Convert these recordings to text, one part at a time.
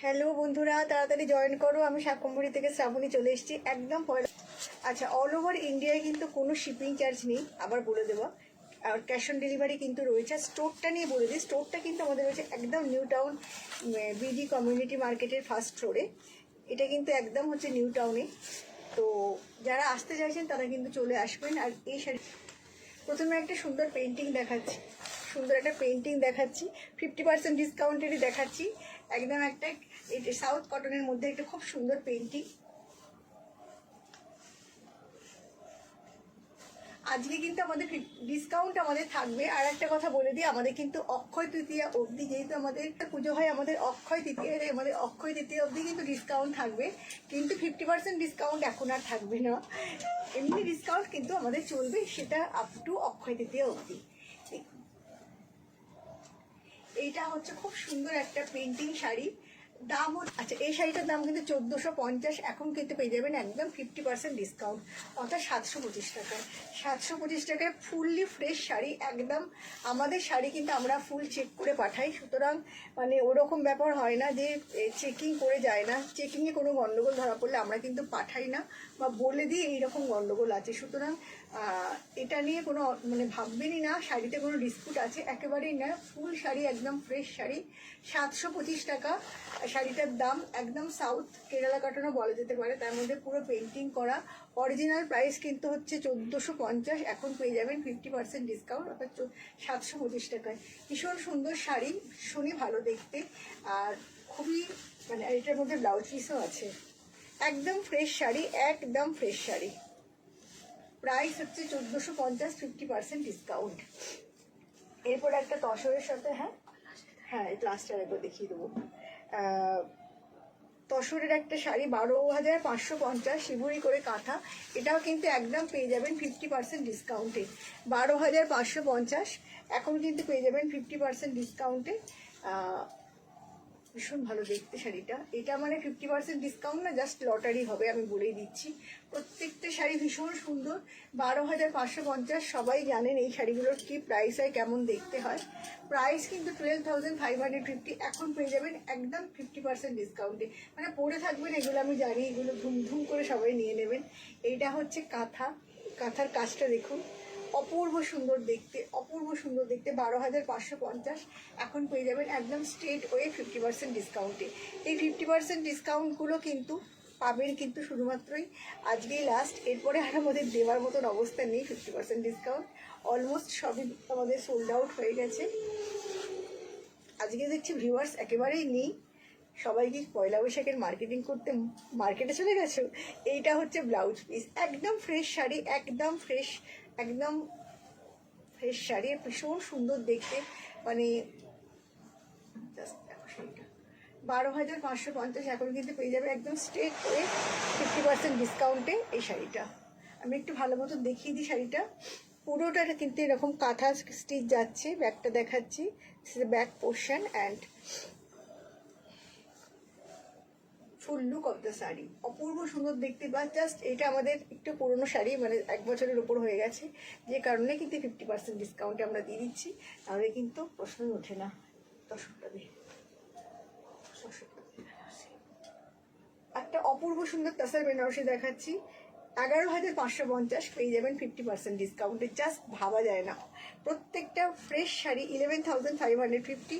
Hello বন্ধুরা, তাড়াতাড়ি join করো। আমি শাকম্ভরি থেকে শ্রাবণী চলে এসেছি একদম পয়লা। আচ্ছা, অল ওভার ইন্ডিয়ায় কিন্তু কোনো শিপিং চার্জ নেই, আবার বলে দেবো। আর ক্যাশ অন ডেলিভারি কিন্তু রয়েছে। স্টোরটা নিয়ে বলে দিই, স্টোরটা কিন্তু আমাদের রয়েছে একদম নিউ টাউন বিডি কমিউনিটি মার্কেটের ফার্স্ট ফ্লোরে। এটা কিন্তু একদম হচ্ছে নিউ টাউনে। তো যারা আসতে চাইছেন তারা কিন্তু চলে আসবেন। আর এই শাড়ি প্রথমে একটা সুন্দর পেন্টিং দেখাচ্ছি, সুন্দর একটা পেন্টিং দেখাচ্ছি, 50% ডিসকাউন্টেরই দেখাচ্ছি। একদম একটা এটা সাউথ কটনের মধ্যে একটা খুব সুন্দর পেন্টিং। আজকে কিন্তু আমাদের ডিসকাউন্ট আমাদের থাকবে। আর একটা কথা বলে দিই, আমাদের কিন্তু অক্ষয় তৃতীয়া অবধি, যেহেতু আমাদের পুজো হয় আমাদের অক্ষয় তৃতীয়া অবধি কিন্তু ডিসকাউন্ট থাকবে। কিন্তু 50% ডিসকাউন্ট এখন আর থাকবে না। এমনি ডিসকাউন্ট কিন্তু আমাদের চলবে, সেটা আপ টু অক্ষয় তৃতীয়া অবধি। এইটা হচ্ছে খুব সুন্দর একটা পেন্টিং শাড়ি। দাম আচ্ছা, এই শাড়িটার দাম কিন্তু 1450, এখন কিন্তু পেয়ে যাবেন একদম 50% ডিসকাউন্ট, অর্থাৎ 725 টাকায়। 725 টাকায় ফুললি ফ্রেশ শাড়ি একদম। আমাদের শাড়ি কিন্তু আমরা ফুল চেক করে পাঠাই, সুতরাং মানে ওরকম ব্যাপার হয় না যে চেকিং করে যায় না। চেকিংয়ে কোনো গণ্ডগোল ধরা পড়লে আমরা কিন্তু পাঠাই না বা বলে দিই এইরকম গণ্ডগোল আছে। সুতরাং এটা নিয়ে কোনো মানে ভাববেনই না শাড়িতে কোনো ডিসপুট আছে, একেবারেই না। ফুল শাড়ি একদম ফ্রেশ শাড়ি, 725 টাকা শাড়িটার দাম। একদম সাউথ কেরালা কাটানো বলা যেতে পারে, তার মধ্যে পুরো পেন্টিং করা। অরিজিনাল প্রাইস কিন্তু হচ্ছে 1450, এখন পেয়ে যাবেন 50% ডিসকাউন্ট, অর্থাৎ 725 টাকায়। ভীষণ সুন্দর শাড়ি, ভীষণই ভালো দেখতে। আর খুবই মানে এটার মধ্যে ব্লাউজ পিসও আছে। একদম ফ্রেশ শাড়ি, একদম ফ্রেশ শাড়ি। প্রাইস হচ্ছে 1450, 50% ডিসকাউন্ট। এরপর একটা তসরের সাথে হ্যাঁ এই লাস্টের একবার দেখিয়ে দেবো। তসরের একটা শাড়ি 12,550, শিবুরি করে কাঁথা। এটাও কিন্তু একদম পেয়ে যাবেন 50% ডিসকাউন্টে। 12,550, এখন কিন্তু পেয়ে যাবেন 50% ডিসকাউন্টে। ভীষণ ভালো দেখতে শাড়িটা। এটা মানে 50% ডিসকাউন্ট না, জাস্ট লটারি হবে, আমি বলেই দিচ্ছি। প্রত্যেকটা শাড়ি ভীষণ সুন্দর। 12,550, সবাই জানেন এই শাড়িগুলোর কি প্রাইস হয়, কেমন দেখতে হয়। প্রাইস কিন্তু 12,550, এখন পেয়ে যাবেন একদম 50% ডিসকাউন্টে। মানে পরে থাকবেন এগুলো, আমি জানি এগুলো ধুমধুম করে সবাই নিয়ে নেবেন। এইটা হচ্ছে কাঁথা, কাঁথার কাজটা দেখুন, অপূর্ব সুন্দর দেখতে, অপূর্ব সুন্দর দেখতে। 12,550, এখন পেয়ে যাবেন একদম স্ট্রেট ওয়ে 50% ডিসকাউন্টে। এই 50% ডিসকাউন্টগুলো কিন্তু পাবেন কিন্তু শুধুমাত্রই আজকেই লাস্ট। এরপরে আর আমাদের দেওয়ার মতন অবস্থা নেই 50% ডিসকাউন্ট। অলমোস্ট সবই আমাদের সোল্ড আউট হয়ে গেছে। আজকে দেখছি ভিউয়ার্স একেবারেই নেই, সবাই কি পয়লা বৈশাখের মার্কেটিং করতে মার্কেটে চলে গেছো। এইটা হচ্ছে ব্লাউজ পিস, একদম ফ্রেশ শাড়ি, একদম ফ্রেশ, একদম ফ্রেশ শাড়ি, ভীষণ সুন্দর দেখতে। মানে 12,550, এখন কিন্তু পেয়ে যাবে একদম স্ট্রেট হয়ে 50% ডিসকাউন্টে এই শাড়িটা। আমি একটু ভালো মতো দেখিয়ে দিই শাড়িটা। পুরোটা কিন্তু এরকম কাঁথা স্টিচ যাচ্ছে। ব্যাকটা দেখাচ্ছি, back portion and full look of the sari, অপূর্ব সুন্দর দেখতে। বা জাস্ট এটা আমাদের একটু পুরোনো শাড়ি, মানে 1 বছরের উপর হয়ে গেছে, যে কারণে কিন্তু 50% ডিসকাউন্টে আমরা দিয়ে দিচ্ছি, তাহলে কিন্তু প্রশ্নই ওঠে না। দর্শকটা দিয়ে একটা অপূর্ব সুন্দর তাসার বেনারসি দেখাচ্ছি, 11,550, পেয়ে যাবেন 50% ডিসকাউন্টে। জাস্ট ভাবা যায় না। প্রত্যেকটা ফ্রেশ শাড়ি 11,550,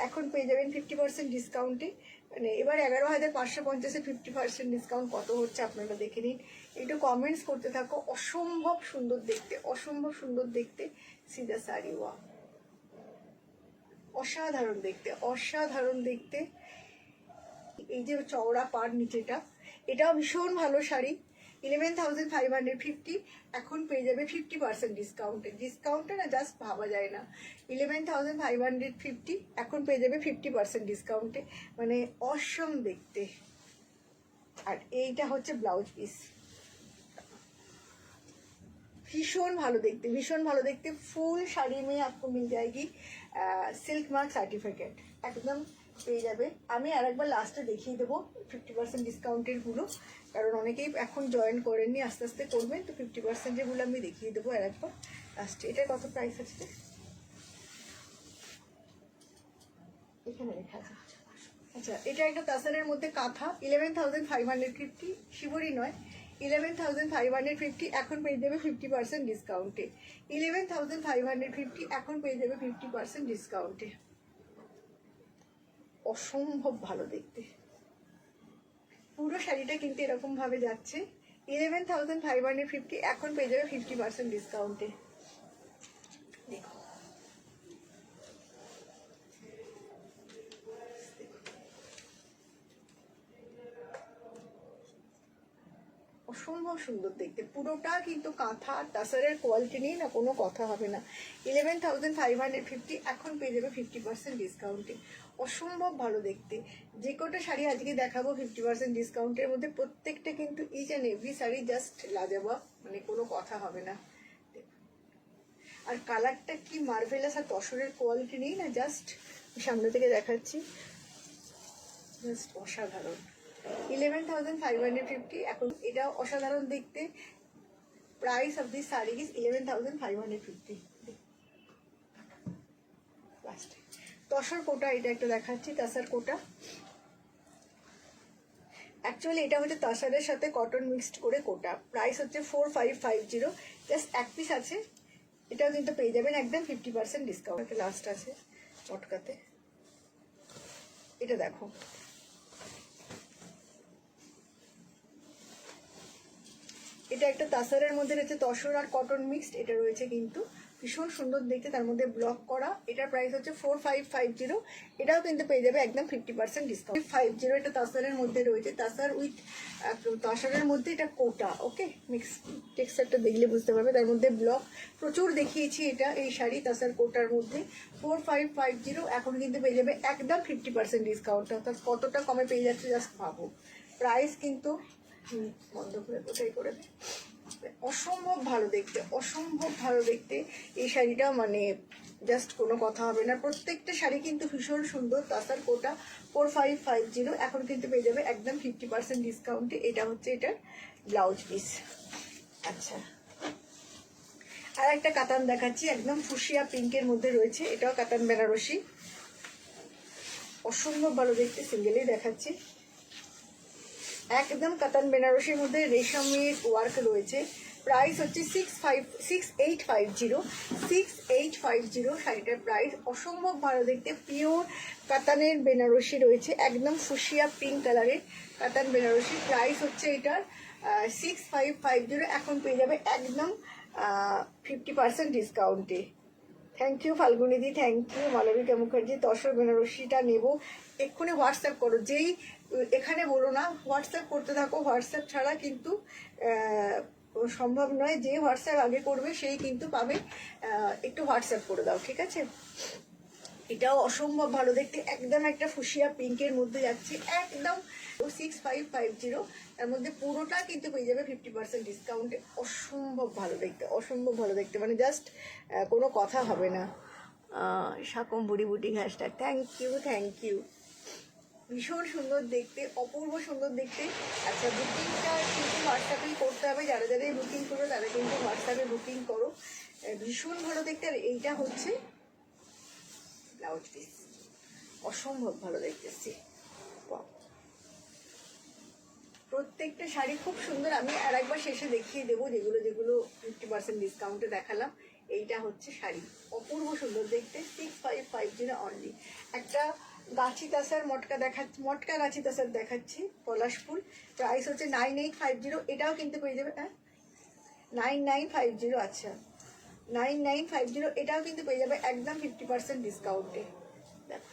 এখন পেয়ে যাবেন 50% ডিসকাউন্টে। মানে এবার 11,550-এ 50% ডিসকাউন্ট কত হচ্ছে আপনারা দেখে নিন, একটু কমেন্টস করতে থাকো। অসম্ভব সুন্দর দেখতে, অসম্ভব সুন্দর দেখতে। সিদা শাড়ি, ওয়া অসাধারণ দেখতে, অসাধারণ দেখতে। এই যে চওড়া পাড় নিচেটা, এটাও ভীষণ ভালো শাড়ি। 11,550, এখন পেয়ে যাবে 50% ডিসকাউন্টে। ডিসকাউন্টে না, জাস্ট ভাবা যায় না। 11,550, এখন পেয়ে যাবে 50% ডিসকাউন্টে, মানে অসম দেখতে। আর এইটা হচ্ছে ব্লাউজ পিস, ভীষণ ভালো দেখতে, ভীষণ ভালো দেখতে। ফুল শাড়ি में आपको मिल जाएगी সিল্ক মার্ক সার্টিফিকেট, একদম পেয়ে যাবে। আমি আরেকবার লাস্টে দেখিয়ে দেবো 50% ডিসকাউন্টের গুলো, কারণ অনেকেই এখন জয়েন করেননি, আস্তে আস্তে করবেন। তো 50% গুলো আমি দেখিয়ে দেবো আরেকবার লাস্টে। এটা কত প্রাইস আছে এখানে লেখা আছে, আচ্ছা, এটা একটা তাসারের মধ্যে কাঁথা 11,550, শিবরি নয়, 11,550 এখন পেয়ে যাবে 50% ডিসকাউন্টে। 11,550 এখন পেয়ে যাবে 50% ডিসকাউন্টে। অসম্ভব ভালো দেখতে, পুরো শাড়িটা কিন্তু এরকম ভাবে যাচ্ছে। 11,550 এখন পেয়ে যাবে 50% ডিসকাউন্টে। দেখো অসম্ভব সুন্দর দেখতে, পুরোটা কিন্তু কাঁথা তাসারের কোয়ালিটি নিয়ে না কোনো কথা হবে না। 11,550 এখন পেয়ে যাবে 50% ডিসকাউন্টে। অসম্ভব ভালো দেখতে, যে কটা শাড়ি আজকে দেখাবো 50% ডিসকাউন্টের মধ্যে প্রত্যেকটা কিন্তু each and every sari just লাজবাব, মানে কোনো কথা হবে না। আর কালারটা কি মার্ভেলাস, আর তসরের কোয়ালিটি নেই না, জাস্ট সামনে থেকে দেখাচ্ছি, জাস্ট অসাধারণ। 11,550 এখন, এটাও অসাধারণ দেখতে। Price of this sari is 11,550। Tussar Kota, এটা একটা দেখাচ্ছি, তাসার কোটা। অ্যাকচুয়ালি এটা হচ্ছে তাসারের সাথে কটন মিক্সড করে কোটা। প্রাইস হচ্ছে 4550, জাস্ট এক পিস আছে। এটাও কিন্তু পেয়ে যাবেন একদম 50% ডিসকাউন্ট। লাস্ট আছে চটকাতে, এটা দেখো, এটা একটা তাসারের মধ্যে রয়েছে তসর আর কটন মিক্সড, এটা রয়েছে কিন্তু ভীষণ সুন্দর দেখতে, তার মধ্যে ব্লক করা। এটার প্রাইস হচ্ছে 4550, এটাও কিন্তু পেয়ে যাবে একদম 50% ডিসকাউন্ট। 50 এটা তাসারের মধ্যে রয়েছে, তাসার উইথ তসরের মধ্যে এটা কোটা। ওকে, মিক্স টেক্সচারটা দেখলে বুঝতে পারবে, তার মধ্যে ব্লক প্রচুর দেখিয়েছি। এটা এই শাড়ি তাসার কোটার মধ্যে 4550 এখন কিন্তু পেয়ে যাবে একদম 50% ডিসকাউন্ট। অর্থাৎ কতটা কমে পেয়ে যাচ্ছে জাস্ট ভাবো। প্রাইস কিন্তু বন্ধ করে কোথায় করে, অসম্ভব ভালো দেখতে, অসম্ভব ভালো দেখতে এই শাড়িটা, মানে জাস্ট কোনো কথা হবে না। প্রত্যেকটা শাড়ি কিন্তু ভীষণ সুন্দর। তাসার কোটা 4550 এখন কিন্তু পেয়ে যাবে একদম 50% ডিসকাউন্টে। এটা হচ্ছে এটার ব্লাউজ পিস। আচ্ছা, আর একটা কাতান দেখাচ্ছি, একদম ফুসিয়া পিঙ্কের মধ্যে রয়েছে, এটাও কাতান বেনারসি, অসম্ভব ভালো দেখতে। সিঙ্গেলেই দেখাচ্ছি, একদম কাতান বেনারসির মধ্যে রেশমের ওয়ার্ক রয়েছে। প্রাইস হচ্ছে 6850 শাড়িটার প্রাইস। অসম্ভব ভালো দেখতে, পিওর কাতানের বেনারসি রয়েছে, একদম ফুসিয়া পিঙ্ক কালারের কাতান বেনারসি। প্রাইস হচ্ছে এটার 6550, এখন পেয়ে যাবে একদম 50% ডিসকাউন্টে। থ্যাংক ইউ ফাল্গুনিদি, থ্যাংক ইউ মালবিকা মুখার্জি। তসর বেনারসিটা নেব, এক্ষুনি হোয়াটসঅ্যাপ করো, যেই এখানে বলো না, হোয়াটসঅ্যাপ করতে থাকো। হোয়াটসঅ্যাপ ছাড়া কিন্তু সম্ভব নয়, যে হোয়াটসঅ্যাপ আগে করবে সেই কিন্তু পাবে। একটু হোয়াটসঅ্যাপ করে দাও, ঠিক আছে। এটাও অসম্ভব ভালো দেখতে, একদম একটা ফুসিয়া পিঙ্কের মধ্যে যাচ্ছে, একদম 6550, তার মধ্যে পুরোটা কিন্তু পেয়ে যাবে 50% ডিসকাউন্টে। অসম্ভব ভালো দেখতে, অসম্ভব ভালো দেখতে, মানে জাস্ট কোনো কথা হবে না। সাকম বুড়ি বুটি hashtag, thank you, thank you. ভীষণ সুন্দর দেখতে, অপূর্ব সুন্দর দেখতে। আচ্ছা, বুকিংটা কিন্তু হোয়াটসঅ্যাপেই করতে হবে, যারা যারা বুকিং করো তারা কিন্তু হোয়াটসঅ্যাপে বুকিং করো। ভীষণ ভালো দেখতে। আর এইটা হচ্ছে ব্লাউজ পিস, অসম্ভব ভালো দেখতেছি। প্রত্যেকটা শাড়ি খুব সুন্দর। আমি আর একবার শেষে দেখিয়ে দেবো যেগুলো যেগুলো 50% ডিসকাউন্টে দেখালাম। এইটা হচ্ছে শাড়ি, অপূর্ব সুন্দর দেখতে, 6550 অনলি। একটা গাছি তাসার মটকা দেখাচ্ছি, মটকা গাছি তাসার দেখাচ্ছি, পলাশ ফুল। প্রাইস হচ্ছে 9850, এটাও কিন্তু পেয়ে যাবে। হ্যাঁ, 9950, আচ্ছা 9950, এটাও কিন্তু পেয়ে যাবে একদম 50% ডিসকাউন্টে। দেখো,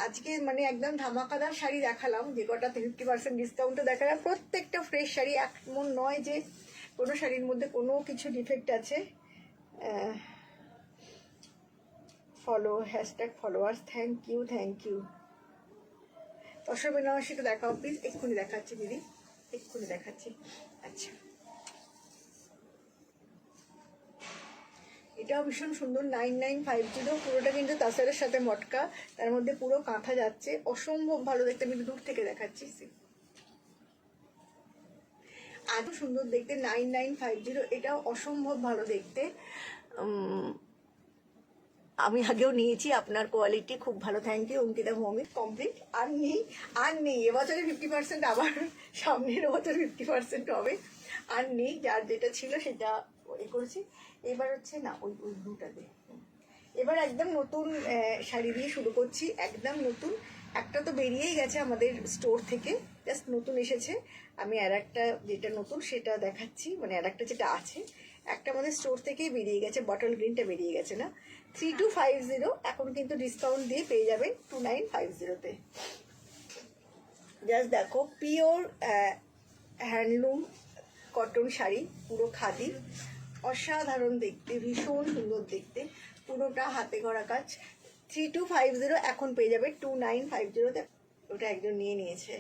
আজকে মানে একদম ধামাকাদার শাড়ি দেখালাম, যে কটা 50% ডিসকাউন্টে দেখালাম প্রত্যেকটা ফ্রেশ শাড়ি। এমন নয় যে কোনো শাড়ির মধ্যে কোনো কিছু ডিফেক্ট আছে। Follow hashtag followers, thank you, thank you. Tussar বেনারসিটা দেখাও প্লিজ, এক্ষুনি দেখাচ্ছি দিদি, এক্ষুনি দেখাচ্ছি। আচ্ছা, এটাও ভীষণ সুন্দর, 9950, পুরোটা কিন্তু তাসারের সাথে মটকা, তার মধ্যে পুরো কাঁথা যাচ্ছে, অসম্ভব ভালো দেখতে। আমি দূর থেকে দেখাচ্ছি, এত সুন্দর দেখতে, 9950, এটাও অসম্ভব ভালো দেখতে। আমি আগেও নিয়েছি, আপনার কোয়ালিটি খুব ভালো, thank you Ankita Bhowmik. Complete. আর নেই এবছরে 50%, আবার সামনের বছর 50% হবে। আর নেই, যার যেটা ছিল সেটা করেছি। এবার হচ্ছে না ওই ওই ব্লুটা দে। এবার একদম নতুন শাড়ি দিয়ে শুরু করছি, একদম নতুন। একটা তো বেরিয়েই গেছে আমাদের স্টোর থেকে, জাস্ট নতুন এসেছে। আমি আর একটা যেটা নতুন সেটা দেখাচ্ছি, মানে আর একটা যেটা আছে, একটা আমাদের স্টোর থেকেই বেরিয়ে গেছে, বটল গ্রিনটা বেরিয়ে গেছে না, 3250। এখন কিন্তু ডিসকাউন্ট দিয়ে পেয়ে যাবেন 2950-তে। জাস্ট দেখো, পিওর হ্যান্ডলুম কটন শাড়ি, পুরো খাদি, অসাধারণ দেখতে, ভীষণ সুন্দর দেখতে, পুরোটা হাতে করা কাজ। 3250 এখন পেয়ে যাবে 2950-তে। ওটা একজন নিয়ে নিয়েছে।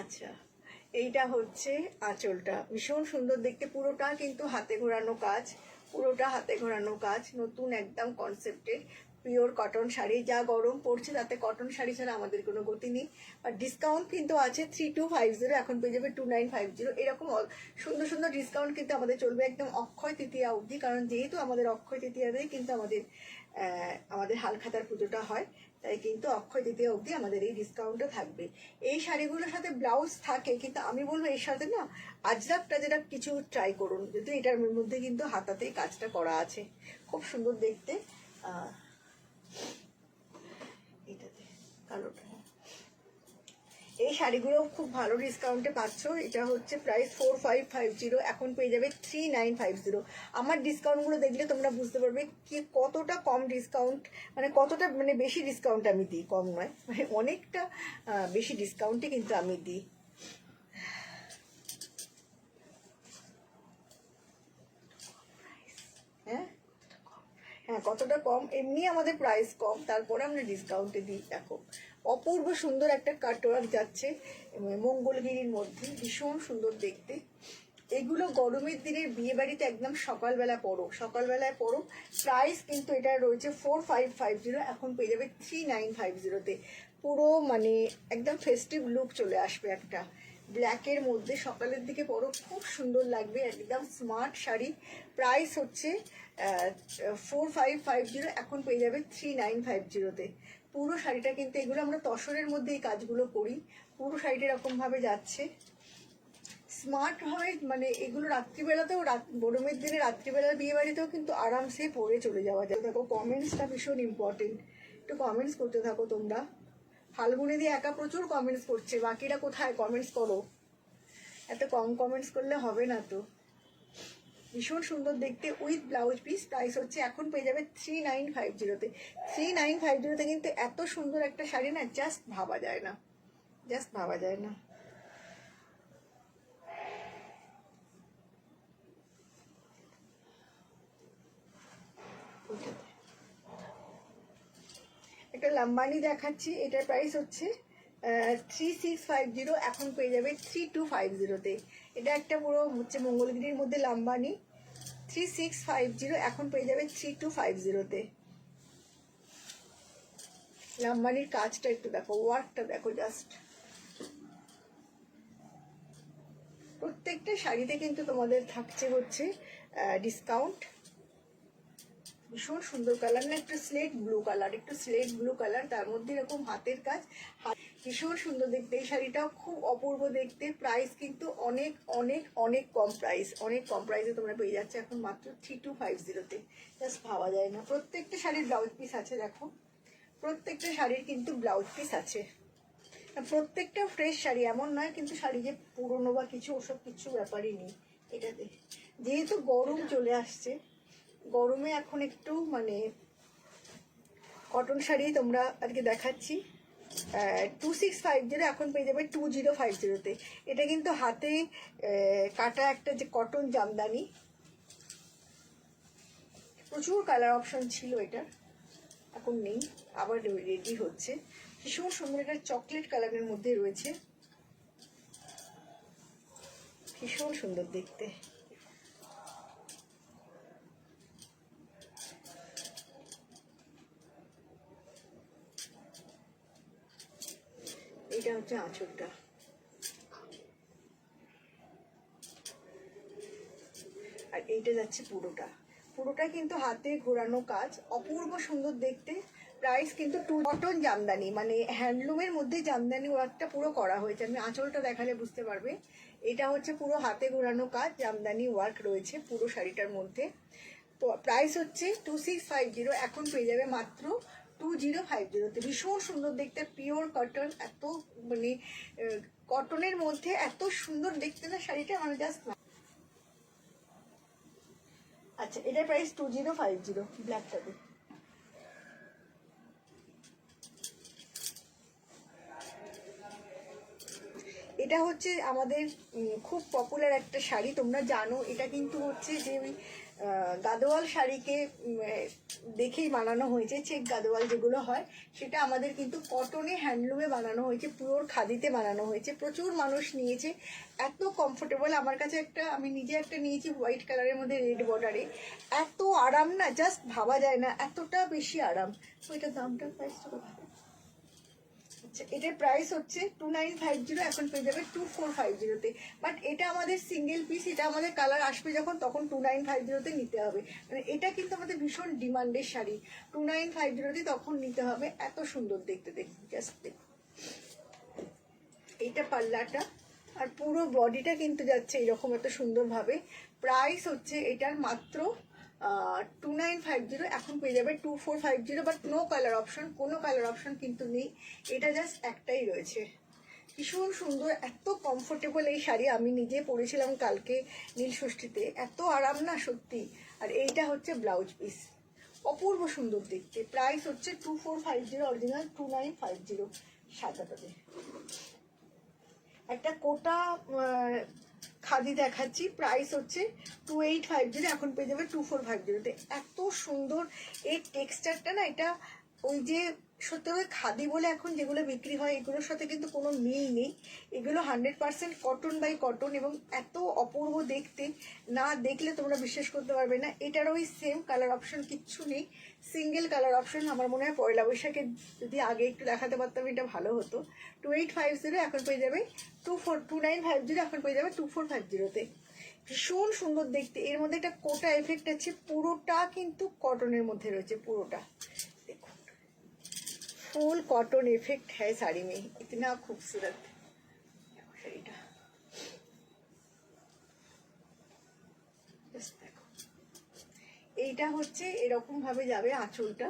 আচ্ছা, এইটা হচ্ছে আঁচলটা, ভীষণ সুন্দর দেখতে, পুরোটা কিন্তু হাতে ঘোরানো কাজ, পুরোটা হাতে ঘোরানো কাজ, নতুন একদম কনসেপ্টের পিওর কটন শাড়ি। যা গরম পড়ছে তাতে কটন শাড়ি ছাড়া আমাদের কোনো গতি নেই। আর ডিসকাউন্ট কিন্তু আছে 3250, এখন পেয়ে যাবে 2950। এরকম সুন্দর সুন্দর ডিসকাউন্ট কিন্তু আমাদের চলবে একদম অক্ষয় তৃতীয়া অবধি, কারণ যেহেতু আমাদের অক্ষয় তৃতীয়াতেই কিন্তু আমাদের হালখাতার পুজোটা হয়, তাই কিন্তু অক্ষয় তৃতীয়া অবধি আমাদের এই ডিসকাউন্টটা থাকবে। এই শাড়িগুলোর সাথে ব্লাউজ থাকে, কিন্তু আমি বলবো এর সাথে না আজরাক টাজরাক কিছু ট্রাই করুন, যদি এটার মধ্যে কিন্তু হাতাতেই কাজটা করা আছে, খুব সুন্দর দেখতে। এটাতে কালোটা, এই শাড়িগুলো খুব ভালো ডিসকাউন্টে পাচ্ছ। এটা হচ্ছে প্রাইস 4550, এখন পেয়ে যাবে 3950। আমার ডিসকাউন্টগুলো দেখলে তোমরা বুঝতে পারবে কি কতটা কম ডিসকাউন্ট, মানে কতটা মানে বেশি ডিসকাউন্ট আমি দিই, কম নয়, মানে অনেকটা বেশি ডিসকাউন্টে কিন্তু আমি দিই। হ্যাঁ হ্যাঁ, কতটা কম, এমনি আমাদের প্রাইস কম, তারপরে আমরা ডিসকাউন্টে দিই। দেখো, অপূর্ব সুন্দর একটা কাটওয়ার্ক যাচ্ছে মঙ্গলগিরির মধ্যে, ভীষণ সুন্দর দেখতে। এগুলো গরমের দিনের বিয়ে বাড়িতে একদম সকালবেলা পরো, সকালবেলায় পরো। প্রাইস কিন্তু এটা রয়েছে 4550, এখন পেয়ে যাবে 3950-তে। পুরো মানে একদম ফেস্টিভ লুক চলে আসবে একটা ব্ল্যাকের মধ্যে, সকালের দিকে পরো, খুব সুন্দর লাগবে, একদম স্মার্ট শাড়ি। প্রাইস হচ্ছে 4550, এখন পেয়ে যাবে 3950-তে। পুরো শাড়িটা কিন্তু, এগুলো আমরা তসরের মধ্যে এই কাজগুলো করি, পুরো শাড়িটা এরকমভাবে যাচ্ছে স্মার্ট হয়, মানে এগুলো রাত্রিবেলাতেও, গরমের দিনে রাত্রিবেলার বিয়ে বাড়িতেও কিন্তু আরামসে পরে চলে যাওয়া যায়। দেখো, কমেন্টসটা ভীষণ ইম্পর্টেন্ট, একটু কমেন্টস করতে থাকো তোমরা। ফাল্গুনি দিয়ে একা প্রচুর কমেন্টস করছে, বাকিরা কোথায়? কমেন্টস করো, এত কম কমেন্টস করলে হবে না তো। ভীষণ সুন্দর দেখতে, উইথ ব্লাউজ পিস। প্রাইস হচ্ছে এখন পেয়ে যাবে 3950-তে। 3950-তে কিন্তু এত সুন্দর একটা শাড়ি না, জাস্ট ভাবা যায় না, জাস্ট ভাবা যায় না। একটা লাম্বানি দেখাচ্ছি, এটার প্রাইস হচ্ছে 3650, এখন পেয়ে যাবে 3250-তে। এটা একটা পুরো হচ্ছে মঙ্গলগিরির মধ্যে লাম্বানি, 3650, এখন পেয়ে যাবে 3250-তে। লাম্বানির কাজটা একটু দেখো, ওয়ার্কটা দেখো, জাস্ট প্রত্যেকটা শাড়িতে কিন্তু তোমাদের থাকছে হচ্ছে ডিসকাউন্ট। ভীষণ সুন্দর কালার না, একটু স্লেট ব্লু কালার, একটু স্লেট ব্লু কালার, তার মধ্যে এরকম হাতের কাজ, ভীষণ সুন্দর দেখতে। এই শাড়িটাও খুব অপূর্ব দেখতে। প্রাইস কিন্তু অনেক অনেক অনেক কম প্রাইস, অনেক কম প্রাইসে তোমরা পেয়ে যাচ্ছে এখন মাত্র 3250-তে। জাস্ট ভাবা যায় না। প্রত্যেকটা শাড়ির ব্লাউজ পিস আছে, দেখো প্রত্যেকটা শাড়ির কিন্তু ব্লাউজ পিস আছে, প্রত্যেকটা ফ্রেশ শাড়ি, এমন নয় কিন্তু শাড়ি যে পুরনো বা কিছু, ওসব কিছু ব্যাপারই নেই এটাতে। যেহেতু গরম চলে আসছে, গরমে এখন একটু মানে কটন শাড়ি তোমরা আজকে দেখাচ্ছি 2650, এখন পেয়ে যাবে 2050-তে। এটা কিন্তু হাতে কাটা একটা যে কটন জামদানি, প্রচুর কালার অপশন ছিল এটা, এখন নেই, আবার রেডি হচ্ছে। ভীষণ সুন্দর, একটা চকলেট কালারের মধ্যে রয়েছে, ভীষণ সুন্দর দেখতে। এটা হচ্ছে আঁচলটা, আর এইটা যাচ্ছে পুরোটা, পুরোটা কিন্তু হাতে ঘোরানো কাজ, অপূর্ব সুন্দর দেখতে। প্রাইস কিন্তু কটন জামদানি, মানে হ্যান্ডলুমের মধ্যে জামদানি ওয়ার্কটা পুরো করা হয়েছে। আমি আঁচলটা দেখালে বুঝতে পারবে। এটা হচ্ছে পুরো হাতে ঘোরানো কাজ, জামদানি ওয়ার্ক রয়েছে পুরো শাড়িটার মধ্যে। প্রাইস হচ্ছে 2650, এখন পেয়ে যাবে মাত্র 2050-তে। ভীষণ সুন্দর দেখতে, পিওর কটন, এত মানে কটনের মধ্যে এত সুন্দর দেখতে না শাড়িটা, মানে জাস্ট। আচ্ছা, এটার প্রাইস 2050, ব্ল্যাকটাতে। এটা হচ্ছে আমাদের খুব পপুলার একটা শাড়ি, তোমরা জানো। এটা কিন্তু হচ্ছে যে গাদোয়াল শাড়িকে দেখেই বানানো হয়েছে, চেক গাদোয়াল যেগুলো হয়, সেটা আমাদের কিন্তু কটনে হ্যান্ডলুমে বানানো হয়েছে, পিওর খাদিতে বানানো হয়েছে। প্রচুর মানুষ নিয়েছে, এত কমফোর্টেবল। আমার কাছে একটা, আমি নিজে একটা নিয়েছি হোয়াইট কালারের মধ্যে রেড বর্ডারে, এত আরাম না, জাস্ট ভাবা যায় না, এতটা বেশি আরাম। তো এটার দামটা প্রাইসটা কথা। আচ্ছা, এটার প্রাইস হচ্ছে 2950, এখন পেয়ে যাবে 2450-তে। বাট এটা আমাদের সিঙ্গেল পিস, এটা আমাদের কালার আসবে যখন, তখন 2950-তে নিতে হবে। মানে এটা কিন্তু আমাদের ভীষণ ডিমান্ডের শাড়ি, 2950-তে তখন নিতে হবে। এত সুন্দর দেখতে, দেখুন জাস্ট দেখুন এইটা পাল্লাটা, আর পুরো বডিটা কিন্তু যাচ্ছে এরকম এত সুন্দরভাবে। প্রাইস হচ্ছে এটার মাত্র 2950, এখন পেয়ে যাবে 2450। বাট নো কালার অপশন, কোনো কালার অপশন কিন্তু নেই, এটা জাস্ট একটাই রয়েছে। ভীষণ সুন্দর, এত কমফোর্টেবল এই শাড়ি। আমি নিজে পরেছিলাম কালকে নীল ষষ্ঠীতে, এত আরাম না সত্যি। আর এইটা হচ্ছে ব্লাউজ পিস, অপূর্ব সুন্দর দেখতে। প্রাইস হচ্ছে 2450, অরিজিনাল 2950 সাদাটাতে। একটা কোটা খাদি দেখাচ্ছি, প্রাইস হচ্ছে 2850, এখন পেয়ে যাবে 2450-তে। এত সুন্দর এই টেক্সচারটা না, এটা ওই যে সত্যি করে খাদি বলে এখন যেগুলো বিক্রি হয় এগুলোর সাথে কিন্তু কোনো মিল নেই। এগুলো 100% কটন বাই কটন, এবং এত অপূর্ব দেখতে, না দেখলে তোমরা বিশ্বাস করতে পারবে না। এটার ওই সেম কালার অপশন কিচ্ছু নেই, সিঙ্গেল কালার অপশন। আমার মনে হয় পয়লা বৈশাখে যদি আগে একটু দেখাতে পারতাম এটা ভালো হতো। 2850, এখন পেয়ে যাবে 2950, এখন পেয়ে যাবে 2450-তে। ভীষণ সুন্দর দেখতে, এর মধ্যে একটা কোটা এফেক্ট আছে, পুরোটা কিন্তু কটনের মধ্যে রয়েছে, পুরোটা দেখুন फुल कॉटन इफेक्ट है साड़ी में, इतना खूबसूरत শাড়িটা। দেখো এইটা হচ্ছে এরকম ভাবে যাবে আঁচলটা,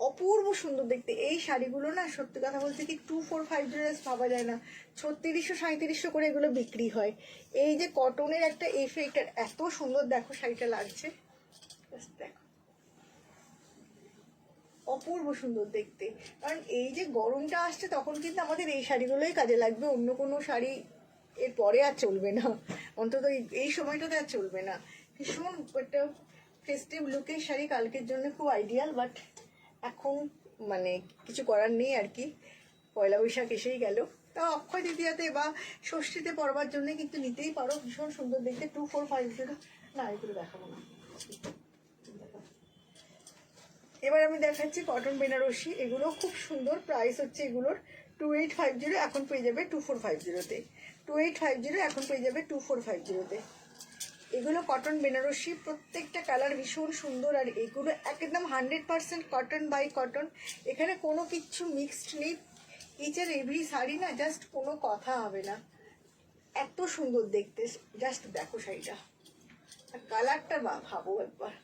অপূর্ব সুন্দর দেখতে। এই শাড়িগুলো না সত্যি কথা বলতে কি 2450 ভাবা যায় না, 3600-3700 করে এগুলো বিক্রি হয়। এই যে কটনের একটা এফেক্ট, এত সুন্দর দেখো শাড়িটা লাগছে, দেখো অপূর্ব সুন্দর দেখতে। কারণ এই যে গরমটা আসছে তখন কিন্তু আমাদের এই শাড়িগুলোই কাজে লাগবে, অন্য কোনো শাড়ি এর পরে আর চলবে না, অন্তত এই সময়টাতে আর চলবে না। ভীষণ একটা ফেস্টিভ লুকের শাড়ি, কালকের জন্য খুব আইডিয়াল। বাট এখন মানে কিছু করার নেই আর কি, পয়লা বৈশাখ এসেই গেল। তা অক্ষয় তৃতীয়াতে বা ষষ্ঠীতে পরবার জন্য কিন্তু নিতেই পারো, ভীষণ সুন্দর দেখতে। 2450 না, এগুলো দেখাবো না। এবার আমি দেখাচ্ছি কটন বেনারসি, এগুলো খুব সুন্দর। প্রাইস হচ্ছে এগুলোর 2850, এখন পেয়ে যাবে 2450-তে। 2850, এখন পেয়ে যাবে 2450-তে। এগুলো কটন বেনারসি, প্রত্যেকটা কালার ভীষণ সুন্দর। আর এগুলো একদম 100% কটন বাই কটন, এখানে কোনো কিচ্ছু মিক্সড নেই। ইচ আর এভরি শাড়ি না জাস্ট কোনো কথা হবে না, এত সুন্দর দেখতে। জাস্ট দেখো শাড়িটা, আর কালারটা ভাবো একবার।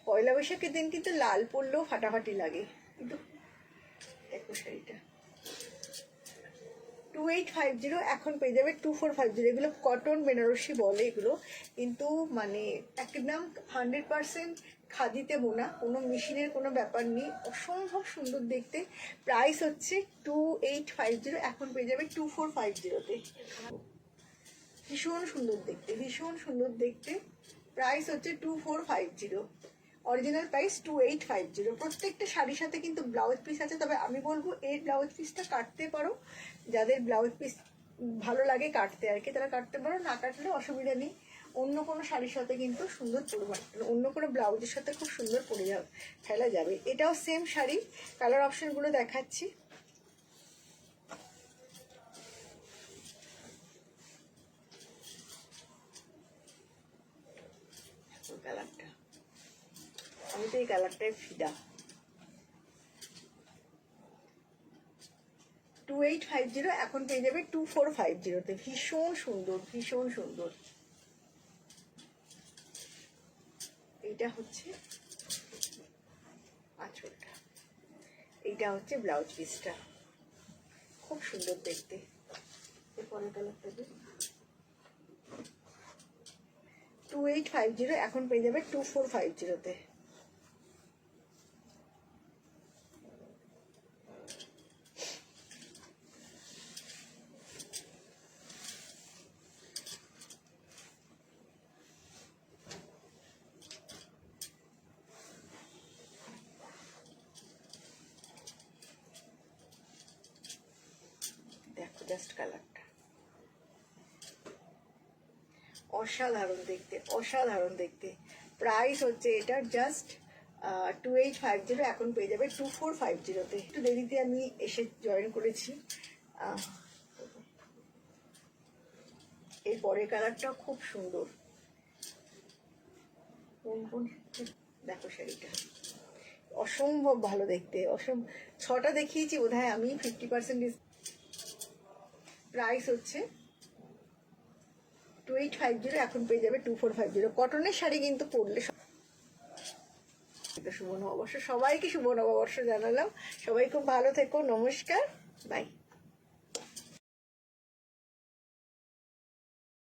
পয়লা বৈশাখের দিন কিন্তু লাল পরলেও ফাটাফাটি লাগে, কিন্তু দেখো শাড়িটা 2850, এখন পেয়ে যাবে 2450। এগুলো কটন বেনারসি বলে এগুলো, কিন্তু মানে একদম 100% খাদিতে বোনা, কোনো মেশিনের কোনো ব্যাপার নেই, অসম্ভব সুন্দর দেখতে। প্রাইস হচ্ছে 2850, এখন পেয়ে যাবে 2450-তে। ভীষণ সুন্দর দেখতে, ভীষণ সুন্দর দেখতে। প্রাইস হচ্ছে 2450, অরিজিনাল প্রাইস 2850। প্রত্যেকটা শাড়ির সাথে কিন্তু ব্লাউজ পিস আছে, তবে আমি বলবো এই ব্লাউজ পিসটা কাটতে পারো, যাদের ব্লাউজ পিস ভালো লাগে কাটতে আর কি, তারা কাটতে পারো, না কাটলে অসুবিধা নেই। অন্য কোনো শাড়ির সাথে কিন্তু সুন্দর পরবে, অন্য কোনো ব্লাউজের সাথে খুব সুন্দর পরে ফেলা যাবে। এটাও সেম শাড়ি, কালার অপশনগুলো দেখাচ্ছি। কালারটা, আমি তো এই কালারটাই ফিদা। 2850, এখন পেয়ে যাবে 2450-তে। ভীষণ সুন্দর, ভীষণ সুন্দর। এইটা হচ্ছে আঁচলটা, এইটা হচ্ছে ব্লাউজ পিসটা, খুব সুন্দর দেখতে। এরপরে কালারটা 2850, এখন পেয়ে যাবে 2450-তে। দেখো জাস্ট কালারটা, অসাধারণ দেখতে, অসাধারণ দেখতে। প্রাইস হচ্ছে এটা জাস্ট 2850, এখন পেয়ে যাবে 2450-তে। একটু দেরিতে আমি এসে জয়েন করেছি। এর পরের কালারটা খুব সুন্দর। কোন কোন দেখো শাড়িটা অসম্ভব ভালো দেখতে, ছটা দেখিয়েছি বোধহয় আমি। 50% প্রাইস হচ্ছে 2850, এখন পেয়ে যাবে 2450। কটনের শাড়ি কিন্তু পরলে শুভ নববর্ষ, সবাইকে শুভ নববর্ষ জানালাম। সবাই খুব ভালো থেকো, নমস্কার, বাই।